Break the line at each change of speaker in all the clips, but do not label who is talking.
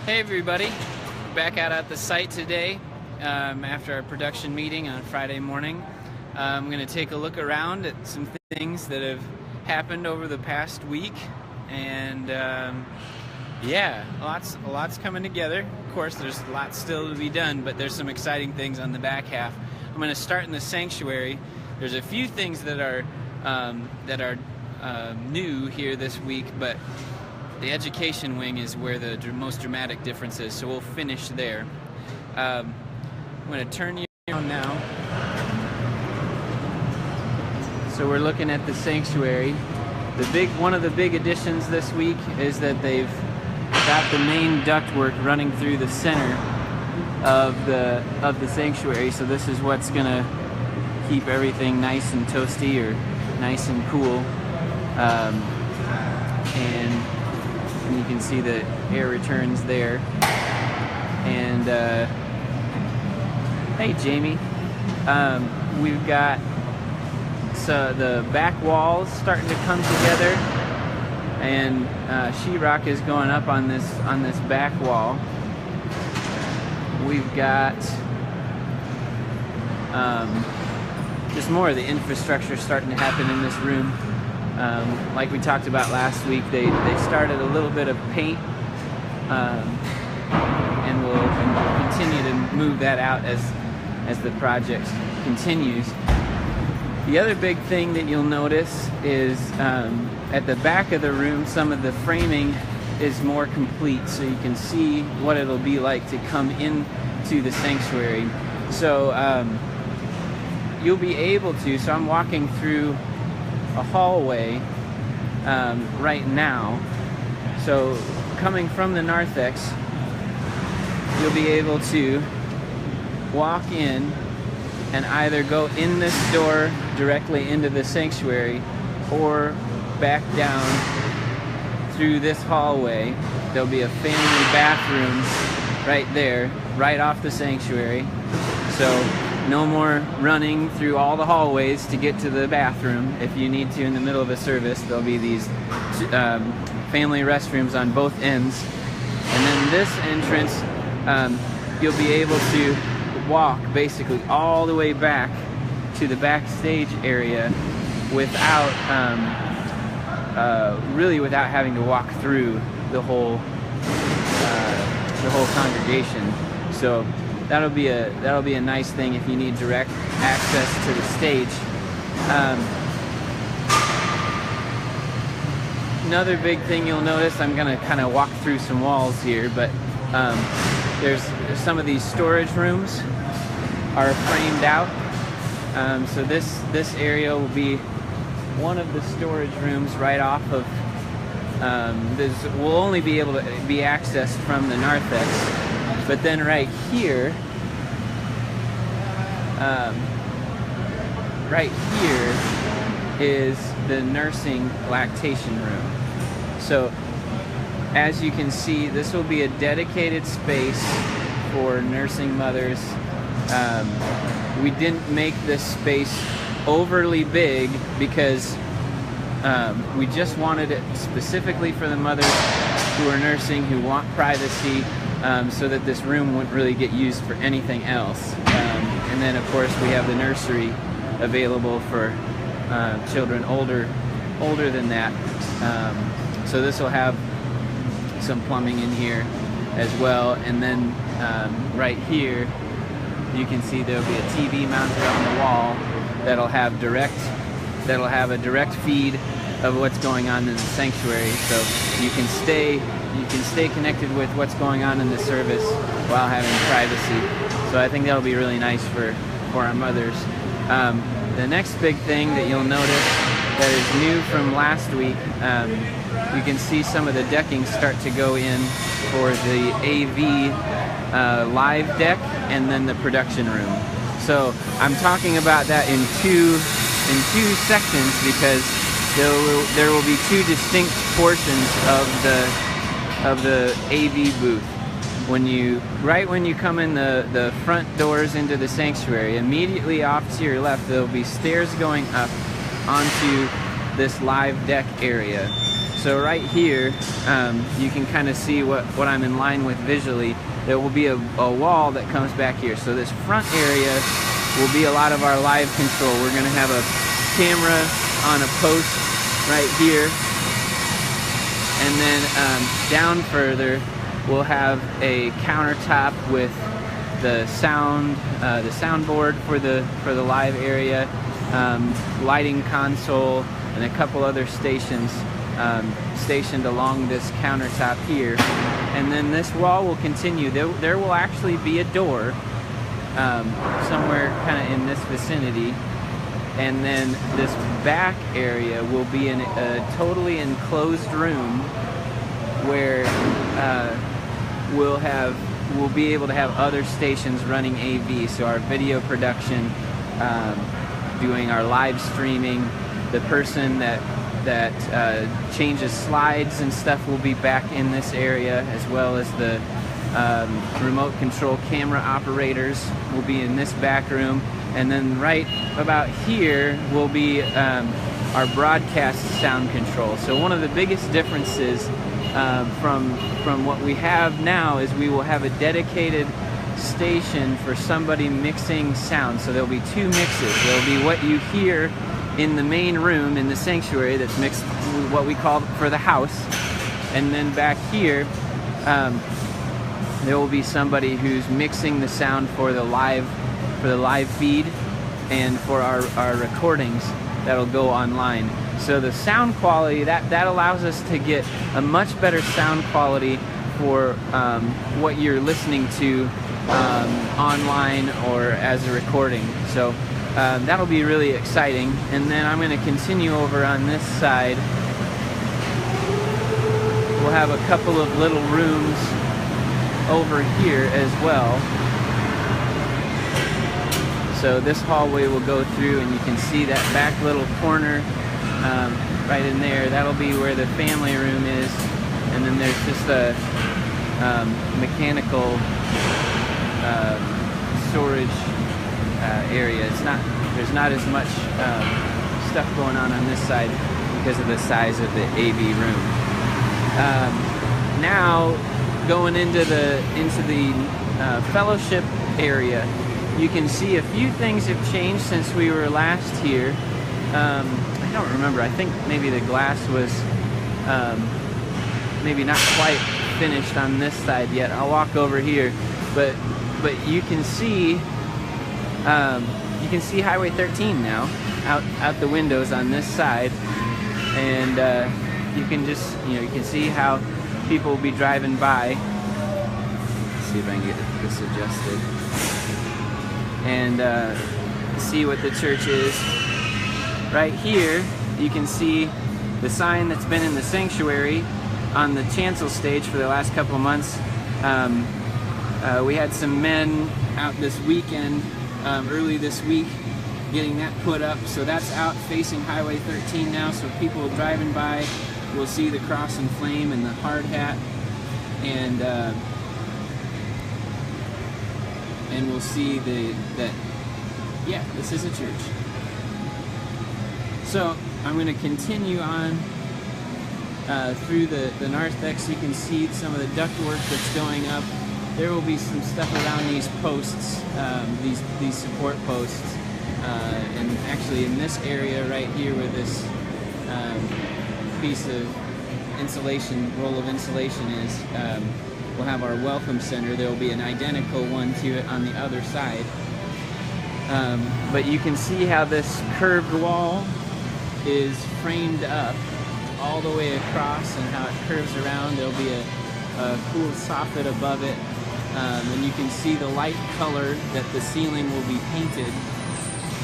Hey everybody, back out at the site today after our production meeting on Friday morning. I'm going to take a look around at some things that have happened over the past week, and yeah, lots coming together. Of course, there's lots still to be done, but there's some exciting things on the back half. I'm going to start in the sanctuary. There's a few things that are new here this week, but the education wing is where the most dramatic difference is, so we'll finish there. I'm going to turn you around now. So we're looking at the sanctuary. One of the big additions this week is that they've got the main ductwork running through the center of the sanctuary. So this is what's going to keep everything nice and toasty or nice and cool. And you can see the air returns there. And hey Jamie, we've got the back walls starting to come together, and sheetrock is going up on this back wall. We've got just more of the infrastructure starting to happen in this room. Like we talked about last week, they started a little bit of paint, and we'll continue to move that out as the project continues. The other big thing that you'll notice is at the back of the room, some of the framing is more complete, so you can see what it'll be like to come into the sanctuary. So you'll be able to, so I'm walking through a hallway right now. So coming from the narthex, you'll be able to walk in and either go in this door directly into the sanctuary or back down through this hallway. There'll be a family bathroom right there, right off the sanctuary. So no more running through all the hallways to get to the bathroom. If you need to in the middle of a service, there'll be these family restrooms on both ends. And then this entrance, you'll be able to walk basically all the way back to the backstage area without really without having to walk through the whole congregation. So that'll be a nice thing if you need direct access to the stage. Another big thing you'll notice, I'm gonna kind of walk through some walls here, but there's some of these storage rooms are framed out. So this area will be one of the storage rooms right off of. This will only be able to be accessed from the narthex, but then right here, is the nursing lactation room. So as you can see, this will be a dedicated space for nursing mothers. We didn't make this space overly big because we just wanted it specifically for the mothers who are nursing, who want privacy, so that this room wouldn't really get used for anything else. And then of course we have the nursery available for children older than that. So this will have some plumbing in here as well. And then right here you can see there'll be a TV mounted on the wall that'll have a direct feed of what's going on in the sanctuary, so you can stay connected with what's going on in the service while having privacy. So I think that'll be really nice for our mothers. The next big thing that you'll notice that is new from last week, you can see some of the decking start to go in for the AV live deck and then the production room. So I'm talking about that in two sections because there will be two distinct portions of the AV booth. Right when you come in the front doors into the sanctuary, immediately off to your left there'll be stairs going up onto this live deck area. So right here, you can kind of see what I'm in line with visually. There will be a wall that comes back here. So this front area will be a lot of our live control. We're going to have a camera on a post right here. And then down further, we'll have a countertop with the soundboard for the live area, lighting console, and a couple other stations stationed along this countertop here. And then this wall will continue. There will actually be a door somewhere kind of in this vicinity. And then this back area will be in a totally enclosed room where we'll be able to have other stations running AV. So our video production, doing our live streaming, the person that changes slides and stuff will be back in this area, as well as the remote control camera operators will be in this back room. And then right about here will be our broadcast sound control. So one of the biggest differences from what we have now is we will have a dedicated station for somebody mixing sound. So there'll be two mixes. There'll be what you hear in the main room in the sanctuary that's mixed, what we call for the house, and then back here there will be somebody who's mixing the sound for the live feed and for our recordings that'll go online. So the sound quality, that allows us to get a much better sound quality for what you're listening to online or as a recording. So that'll be really exciting. And then I'm going to continue over on this side. We'll have a couple of little rooms over here as well. So this hallway will go through, and you can see that back little corner right in there. That'll be where the family room is. And then there's just a mechanical storage area. There's not as much stuff going on this side because of the size of the AV room. Now going into the fellowship area, you can see a few things have changed since we were last here. I don't remember. I think maybe the glass was maybe not quite finished on this side yet. I'll walk over here, but you can see Highway 13 now out the windows on this side, and you can just you can see how people will be driving by. Let's see if I can get this adjusted and see what the church is. Right here, you can see the sign that's been in the sanctuary on the chancel stage for the last couple of months. We had some men out this weekend, early this week, getting that put up. So that's out facing Highway 13 now, so people driving by will see the cross and flame and the hard hat, and we'll see that this is a church. So I'm going to continue on through the narthex. You can see some of the ductwork that's going up. There will be some stuff around these posts, these support posts, and actually in this area right here where this piece of insulation, roll of insulation is, we'll have our welcome center. There will be an identical one to it on the other side. But you can see how this curved wall is framed up all the way across, and how it curves around. There'll be a cool soffit above it, and you can see the light color that the ceiling will be painted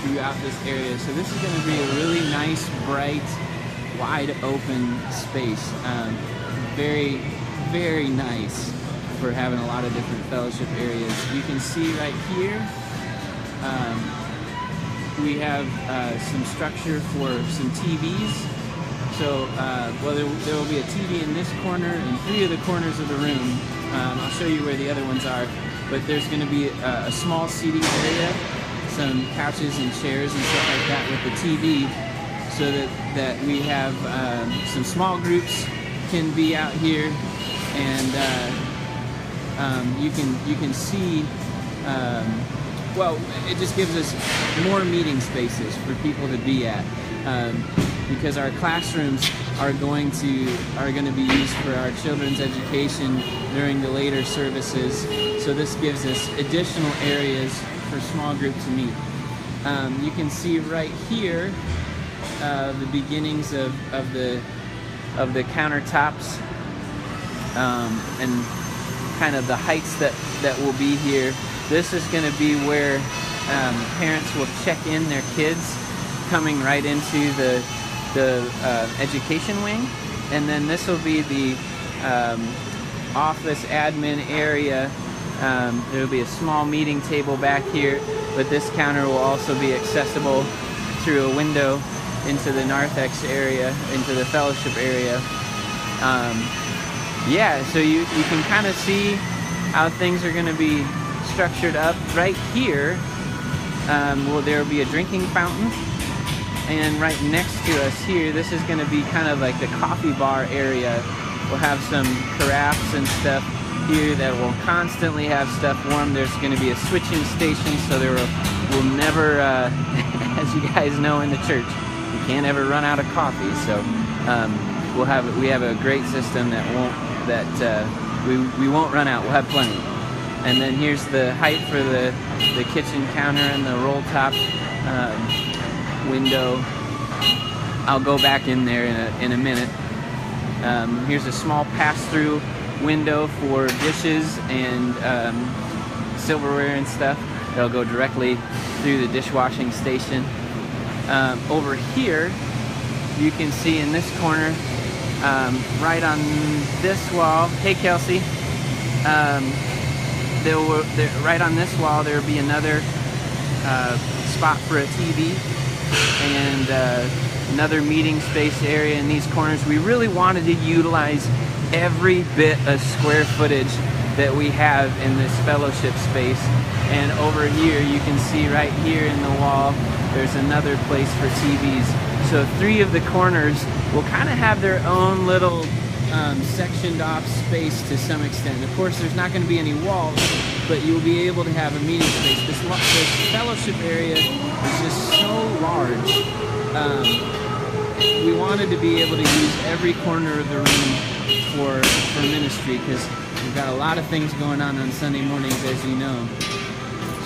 throughout this area. So this is going to be a really nice, bright, wide open space. Very, very nice for having a lot of different fellowship areas. You can see right here we have some structure for some TVs. So there will be a TV in this corner and 3 of the corners of the room. I'll show you where the other ones are. But there's going to be a small seating area, some couches and chairs and stuff like that with the TV, so that we have some small groups can be out here, and you can see. Well, it just gives us more meeting spaces for people to be at, because our classrooms are going to be used for our children's education during the later services. So this gives us additional areas for small group to meet. You can see right here the beginnings of the countertops, and kind of the heights that will be here. This is going to be where parents will check in their kids, coming right into the education wing, and then this will be the office admin area. There will be a small meeting table back here, but this counter will also be accessible through a window into the narthex area, into the fellowship area. Yeah, so you can kind of see how things are going to be structured up. Right here, well, there will be a drinking fountain, and right next to us here, this is going to be kind of like the coffee bar area. We'll have some carafes and stuff here that will constantly have stuff warm. There's going to be a switching station, so there will never, as you guys know in the church, you can't ever run out of coffee. So we have a great system that we won't run out. We'll have plenty. And then here's the height for the kitchen counter and the roll top window. I'll go back in there in a minute. Here's a small pass-through window for dishes and silverware and stuff. They'll go directly through the dishwashing station. Over here, you can see in this corner, right on this wall. Hey, Kelsey. Right on this wall, there will be another spot for a TV and another meeting space area in these corners. We really wanted to utilize every bit of square footage that we have in this fellowship space. And over here, you can see right here in the wall, there's another place for TVs. So 3 of the corners will kind of have their own little sectioned off space to some extent. Of course, there's not going to be any walls, but you'll be able to have a meeting space. This fellowship area is just so large. We wanted to be able to use every corner of the room for ministry, because we've got a lot of things going on Sunday mornings, as you know.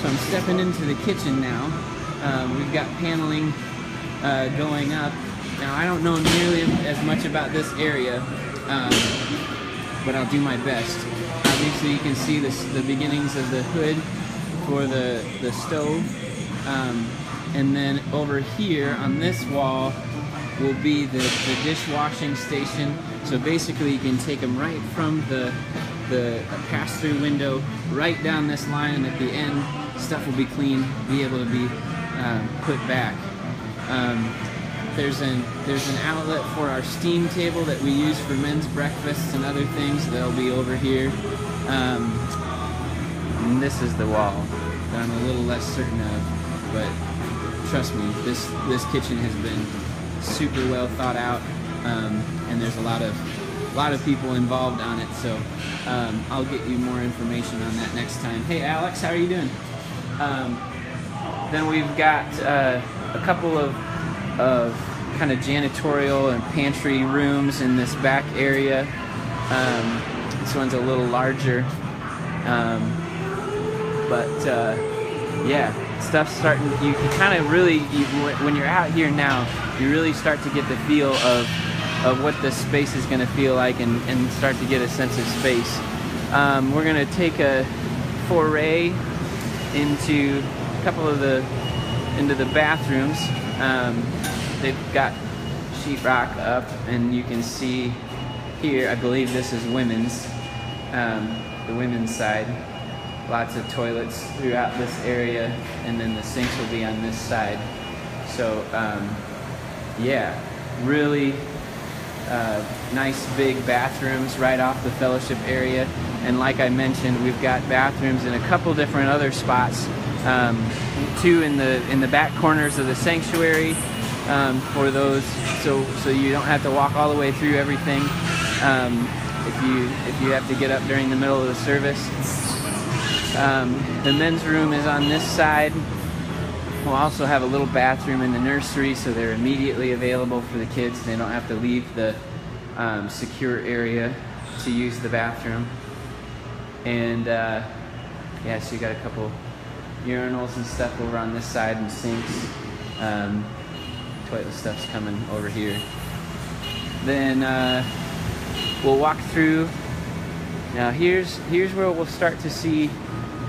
So I'm stepping into the kitchen now. We've got paneling going up. Now, I don't know nearly as much about this area, but I'll do my best. Obviously, you can see the beginnings of the hood for the stove. And then over here on this wall will be the dishwashing station. So basically, you can take them right from the pass-through window right down this line, and at the end, stuff will be clean, be able to be put back. There's an outlet for our steam table that we use for men's breakfasts and other things. They'll be over here. And this is the wall that I'm a little less certain of, but trust me, this kitchen has been super well thought out, and there's a lot of people involved on it. So I'll get you more information on that next time. Hey, Alex, how are you doing? Then we've got a couple of kind of janitorial and pantry rooms in this back area. This one's a little larger, but yeah, stuff's starting. You kind of really, when you're out here now, you really start to get the feel of what this space is going to feel like, and start to get a sense of space. We're going to take a foray into a couple of into the bathrooms. They've got sheetrock up, and you can see here, I believe this is women's, the women's side. Lots of toilets throughout this area, and then the sinks will be on this side. So yeah, really nice big bathrooms right off the fellowship area. And like I mentioned, we've got bathrooms in a couple different other spots. 2 in the back corners of the sanctuary for those, so you don't have to walk all the way through everything. if you have to get up during the middle of the service. The men's room is on this side. We'll also have a little bathroom in the nursery, so they're immediately available for the kids. They don't have to leave the secure area to use the bathroom. And yeah, so you got a couple urinals and stuff over on this side, and sinks. Toilet stuff's coming over here. Then we'll walk through. Now here's where we'll start to see.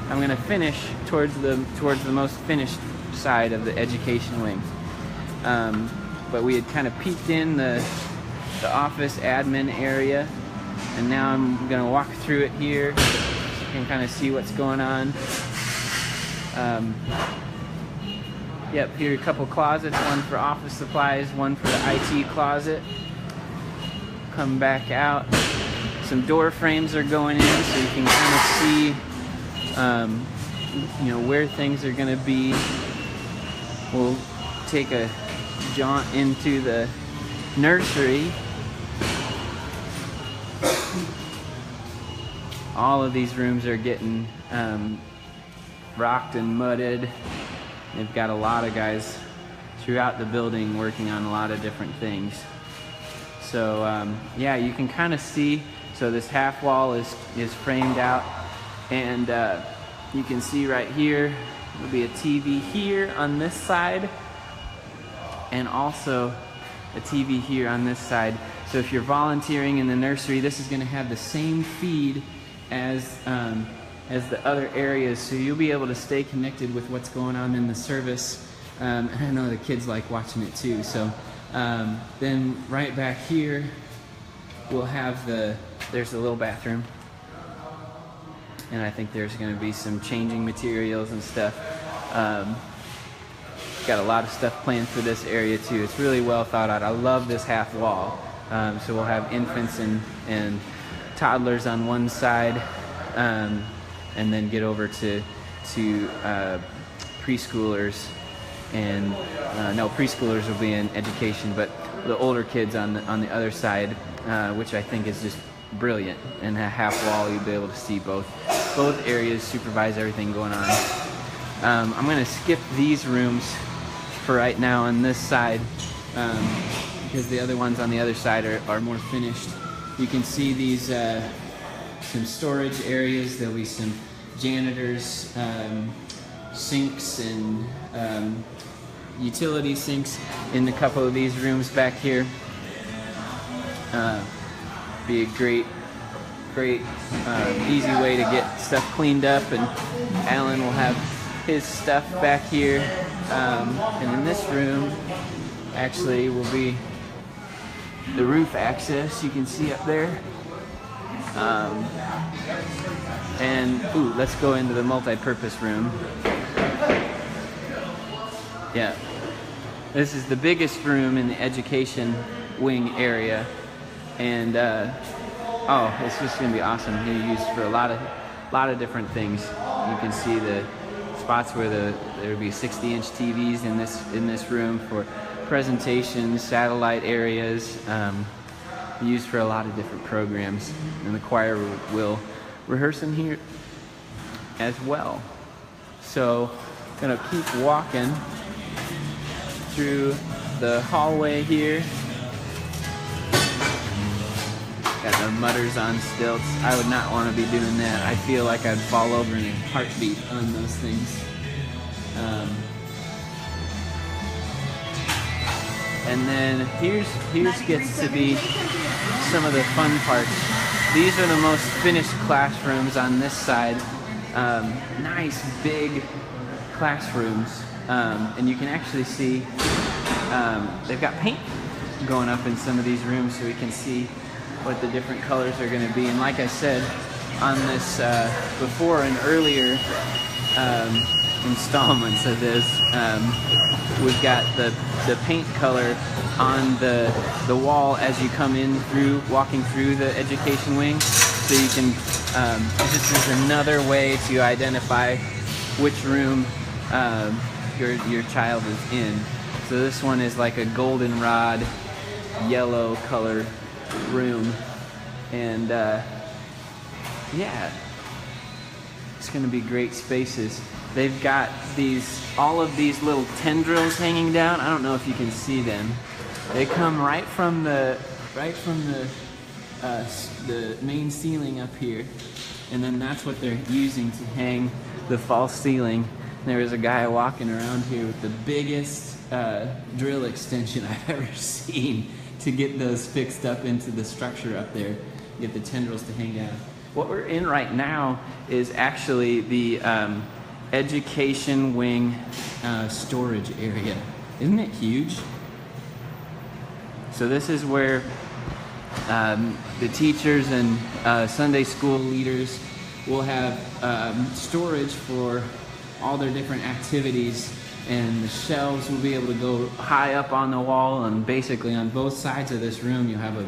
I'm going to finish towards the most finished side of the education wing. But we had kind of peeked in the office admin area, and now I'm going to walk through it here so you can kind of see what's going on. Yep, here are a couple closets, one for office supplies, one for the IT closet. Come back out. Some door frames are going in, so you can kind of see you know, where things are going to be. We'll take a jaunt into the nursery. All of these rooms are getting rocked and mudded. They've got a lot of guys throughout the building working on a lot of different things. So yeah, you can kind of see. So this half wall is framed out, and you can see right here there'll be a TV here on this side, and also a TV here on this side. So if you're volunteering in the nursery, this is going to have the same feed as the other areas, so you'll be able to stay connected with what's going on in the service. And I know the kids like watching it too. So then right back here we'll have there's a little bathroom, and I think there's going to be some changing materials and stuff. Got a lot of stuff planned for this area too. It's really well thought out. I love this half wall. So we'll have infants and toddlers on one side, and then get over to preschoolers, and no, preschoolers will be in education, but the older kids on the other side, which I think is just brilliant. And a half wall, you'll be able to see both areas, supervise everything going on. I'm going to skip these rooms for right now on this side, because the other ones on the other side are more finished. You can see these some storage areas. There'll be some janitors, sinks, and utility sinks in a couple of these rooms back here. Be a great easy way to get stuff cleaned up, and Alan will have his stuff back here. And in this room actually will be the roof access, you can see up there. And ooh, let's go into the multi-purpose room. Yeah, this is the biggest room in the education wing area, and oh, it's just gonna be awesome. You're used for a lot of different things. You can see the spots where there would be 60-inch TVs in this room for presentations, satellite areas, used for a lot of different programs, and the choir will rehearse in here as well. So gonna keep walking through the hallway here. Got the mutters on stilts. I would not want to be doing that. I feel like I'd fall over in a heartbeat on those things. And then here's gets to be some of the fun parts. These are the most finished classrooms on this side. Nice big classrooms, and you can actually see they've got paint going up in some of these rooms, so we can see what the different colors are going to be. And like I said on this before, in earlier installments of this, we've got the paint color on the wall as you come in through, walking through the education wing, so you can this is another way to identify which room your child is in. So this one is like a goldenrod yellow color room, And yeah, it's going to be great spaces. They've got all of these little tendrils hanging down. I don't know if you can see them. They come right from the main ceiling up here, and then that's what they're using to hang the false ceiling. There was a guy walking around here with the biggest drill extension I've ever seen to get those fixed up into the structure up there, get the tendrils to hang down. What we're in right now is actually the education wing storage area. Isn't it huge? So this is where the teachers and Sunday school leaders will have storage for all their different activities, and the shelves will be able to go high up on the wall, and basically on both sides of this room you'll have an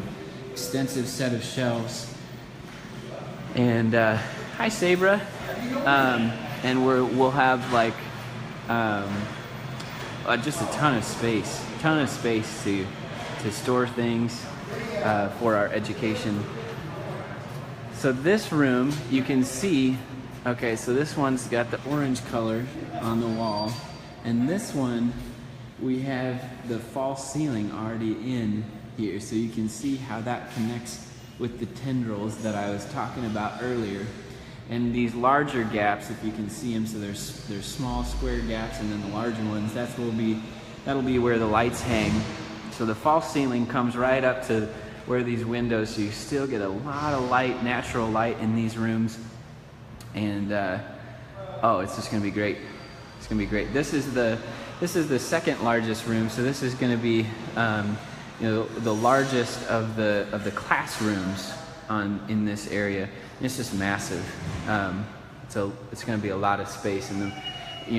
extensive set of shelves. And hi Sabra. And we'll have like just a ton of space to store things for our education. So this room, you can see, okay, so this one's got the orange color on the wall, and this one we have the false ceiling already in here, so you can see how that connects with the tendrils that I was talking about earlier. And these larger gaps, if you can see them, so there's small square gaps, and then the larger ones, that'll be where the lights hang. So the false ceiling comes right up to where these windows, so you still get a lot of light, natural light in these rooms. And oh, it's just gonna be great. It's gonna be great. This is the second largest room, so this is gonna be the largest of the classrooms in this area. And it's just massive. So it's going to be a lot of space, and then,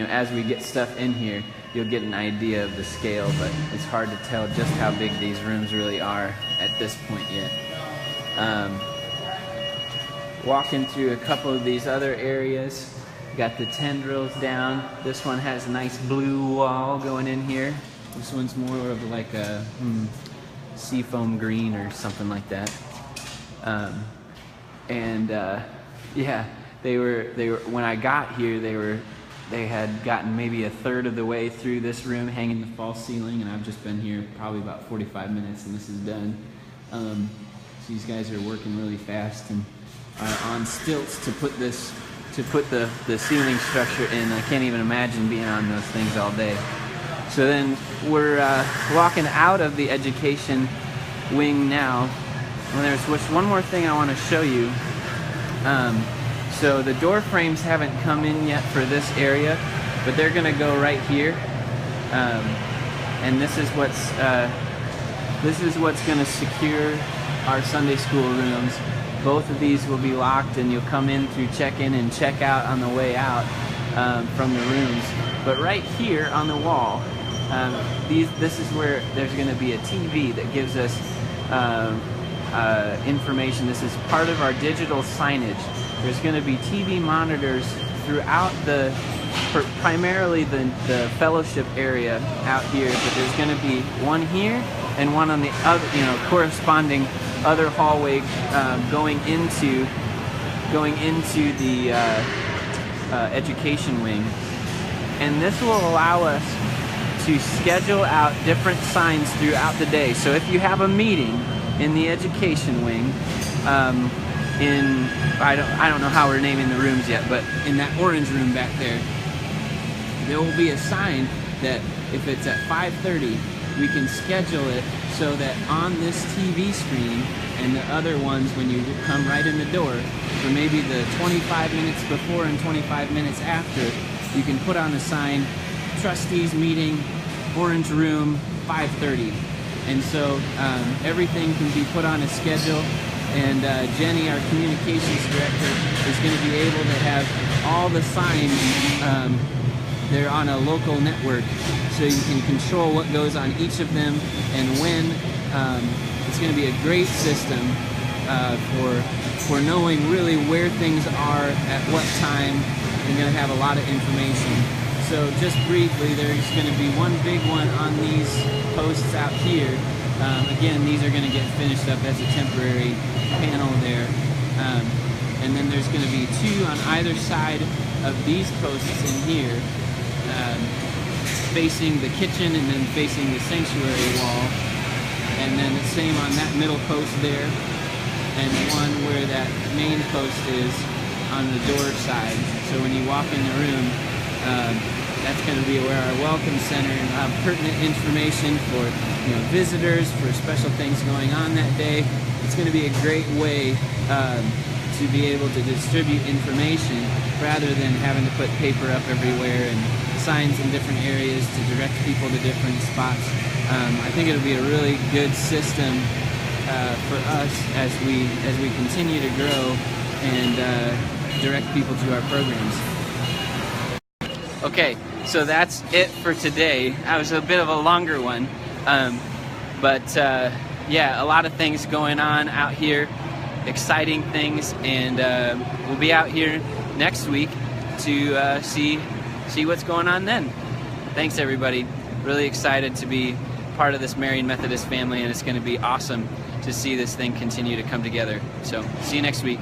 as we get stuff in here, you'll get an idea of the scale. But it's hard to tell just how big these rooms really are at this point yet. Walking through a couple of these other areas, got the tendrils down. This one has a nice blue wall going in here. This one's more of like a seafoam green or something like that. Yeah, they were when I got here, they had gotten maybe a third of the way through this room, hanging the false ceiling, and I've just been here probably about 45 minutes, and this is done. So these guys are working really fast and are on stilts to put the ceiling structure in. I can't even imagine being on those things all day. So then we're walking out of the education wing now. And there's one more thing I want to show you. So the door frames haven't come in yet for this area, but they're going to go right here. And this is what's going to secure our Sunday school rooms. Both of these will be locked, and you'll come in through check-in and check-out on the way out from the rooms. But right here on the wall, this is where there's going to be a TV that gives us information. This is part of our digital signage. There's going to be TV monitors throughout primarily the fellowship area out here, but there's going to be one here and one on the other, corresponding other hallway going into the education wing. And this will allow us to schedule out different signs throughout the day. So if you have a meeting in the education wing, I don't know how we're naming the rooms yet, but in that orange room back there will be a sign that if it's at 5:30, we can schedule it so that on this TV screen and the other ones when you come right in the door, for maybe the 25 minutes before and 25 minutes after, you can put on a sign, trustees meeting, orange room, 5:30. And so everything can be put on a schedule, and Jenny, our communications director, is going to be able to have all the signs, they're on a local network, so you can control what goes on each of them and when. It's going to be a great system for knowing really where things are at what time. You're going to have a lot of information. So just briefly, there's going to be one big one on these posts out here, Again, these are going to get finished up as a temporary panel there. And then there's going to be 2 on either side of these posts in here, facing the kitchen and then facing the sanctuary wall. And then the same on that middle post there, and one where that main post is on the door side. So when you walk in the room, that's going to be where our welcome center and have pertinent information for visitors, for special things going on that day. It's going to be a great way to be able to distribute information rather than having to put paper up everywhere and signs in different areas to direct people to different spots. I think it'll be a really good system for us as we continue to grow and direct people to our programs. Okay, so that's it for today. That was a bit of a longer one, but yeah, a lot of things going on out here, exciting things, and we'll be out here next week to see what's going on then. Thanks, everybody. Really excited to be part of this Marion Methodist family, and it's going to be awesome to see this thing continue to come together. So see you next week.